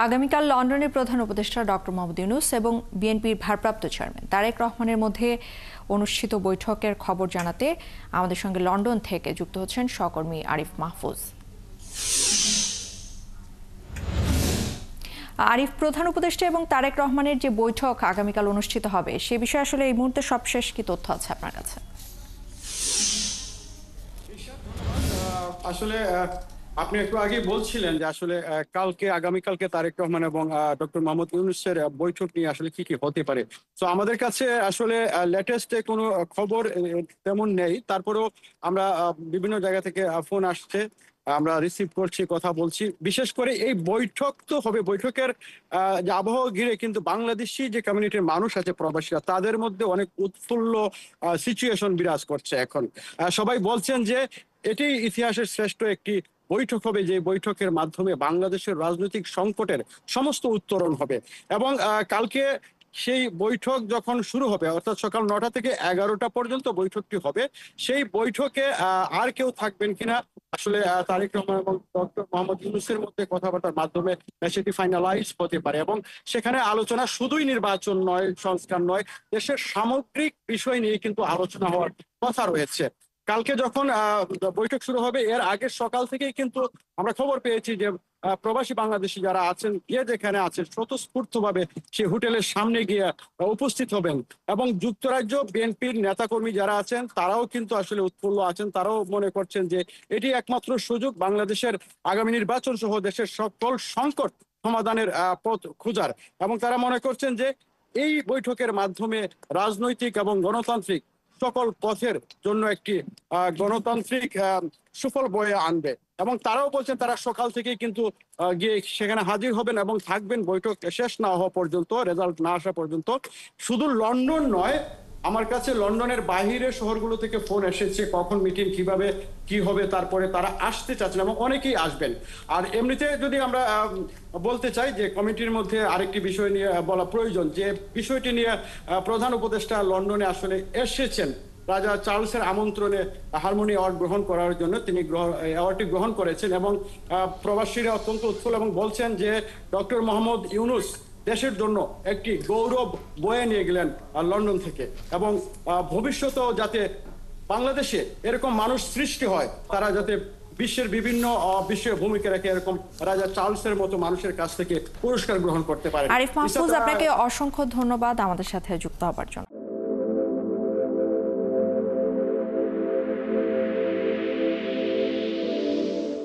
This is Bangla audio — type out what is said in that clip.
আগামীকাল লন্ডনের প্রধান উপদেষ্টা ডক্টর মোহাম্মদ ইউনূস এবং বিএনপির ভারপ্রাপ্ত চেয়ারম্যান তারেক রহমানের মধ্যে অনুষ্ঠিত বৈঠকের খবর জানাতে আমাদের সঙ্গে লন্ডন থেকে যুক্ত হচ্ছেন সহকর্মী আরিফ মাহফুজ। আরিফ, প্রধান উপদেষ্টা এবং তারেক রহমানের যে বৈঠক আগামীকাল অনুষ্ঠিত হবে সে বিষয়ে আসলে এই মুহূর্তে সবশেষ কি তথ্য আছে আপনার কাছে? আসলে আপনি একটু আগে বলছিলেন যে আসলে আগামীকালকে তারেক রহমান এবং ডক্টর মোহাম্মদ ইউনূসের বৈঠক নিয়ে আসলে কি কি হতে পারে। তো আমাদের কাছে আসলে লেটেস্ট কোনো খবর তেমন নেই, তারপরেও আমরা বিভিন্ন জায়গা থেকে ফোন আসছে, আমরা রিসিভ করছি, কথা বলছি। বিশেষ করে এই বৈঠক তো হবে, বৈঠকের যে আবহাওয়া ঘিরে কিন্তু বাংলাদেশি যে কমিউনিটির মানুষ আছে, প্রবাসীরা, তাদের মধ্যে অনেক উৎফুল্ল সিচুয়েশন বিরাজ করছে এখন। সবাই বলছেন যে এটি ইতিহাসের শ্রেষ্ঠ একটি বৈঠক হবে, যে বৈঠকের মাধ্যমে বাংলাদেশের রাজনৈতিক সংকটের সমস্ত উত্তরণ হবে। এবং কালকে সেই বৈঠক যখন শুরু হবে, অর্থাৎ সকাল 9টা থেকে 11টা পর্যন্ত বৈঠকটি হবে। সেই বৈঠকে আর কেউ থাকবেন কিনা আসলে তারেক রহমান এবং ডক্টর মোহাম্মদ ইউনূসের মধ্যে কথাবার্তার মাধ্যমে সেটি ফাইনালাইজ হতে পারে। এবং সেখানে আলোচনা শুধুই নির্বাচন নয়, সংস্কার নয়, দেশের সামগ্রিক বিষয় নিয়ে কিন্তু আলোচনা হওয়ার কথা রয়েছে। কালকে যখন বৈঠক শুরু হবে, এর আগের সকাল থেকেই কিন্তু আমরা খবর পেয়েছি যে প্রবাসী বাংলাদেশি যারা আছেন, যেখানে আছেন, স্বতঃস্ফূর্তভাবে সেই হোটেলের সামনে গিয়ে উপস্থিত হবেন। এবং যুক্তরাজ্য বিএনপির নেতাকর্মী যারা আছেন তারাও কিন্তু আসলে উৎফুল্ল আছেন। তারাও মনে করছেন যে এটি একমাত্র সুযোগ বাংলাদেশের আগামী নির্বাচন সহ দেশের সকল সংকট সমাধানের পথ খোঁজার। এবং তারা মনে করছেন যে এই বৈঠকের মাধ্যমে রাজনৈতিক এবং গণতান্ত্রিক সকল পথের জন্য একটি গণতান্ত্রিক সুফল বয়ে আনবে। এবং তারাও বলছেন তারা সকাল থেকেই কিন্তু গিয়ে সেখানে হাজির হবেন এবং থাকবেন বৈঠক শেষ না হওয়া পর্যন্ত, রেজাল্ট না আসা পর্যন্ত। শুধু লন্ডন নয়, আমার কাছে লন্ডনের বাহিরের শহরগুলো থেকে ফোন এসেছে কখন মিটিং, কিভাবে কি হবে, তারপরে তারা আসতে চাচ্ছেন এবং অনেকেই আসবেন। আর এমনিতে যদি আমরা বলতে চাই যে কমিটির মধ্যে আরেকটি বিষয় নিয়ে বলা প্রয়োজন, যে বিষয়টি নিয়ে প্রধান উপদেষ্টা লন্ডনে আসলে এসেছেন রাজা চার্লসের আমন্ত্রণে হারমোনি অ্যাওয়ার্ড গ্রহণ করার জন্য। তিনি অ্যাওয়ার্ডটি গ্রহণ করেছেন এবং প্রবাসীরা অত্যন্ত উৎফুল্ল এবং বলছেন যে ডক্টর মোহাম্মদ ইউনূস দেশের জন্য একটি গৌরব বয়ে নিয়ে গেলেন লন্ডন থেকে। এবং ভবিষ্যতেও যাতে বাংলাদেশে এরকম মানুষ সৃষ্টি হয়, তারা যাতে বিশ্বের বিভিন্ন বিষয়ে ভূমিকা রেখে এরকম রাজা চার্লসের মতো মানুষের কাছ থেকে পুরস্কার গ্রহণ করতে পারে। আরিফ মাহফুজ, আপনাকে অসংখ্য ধন্যবাদ আমাদের সাথে যুক্ত হবার জন্য।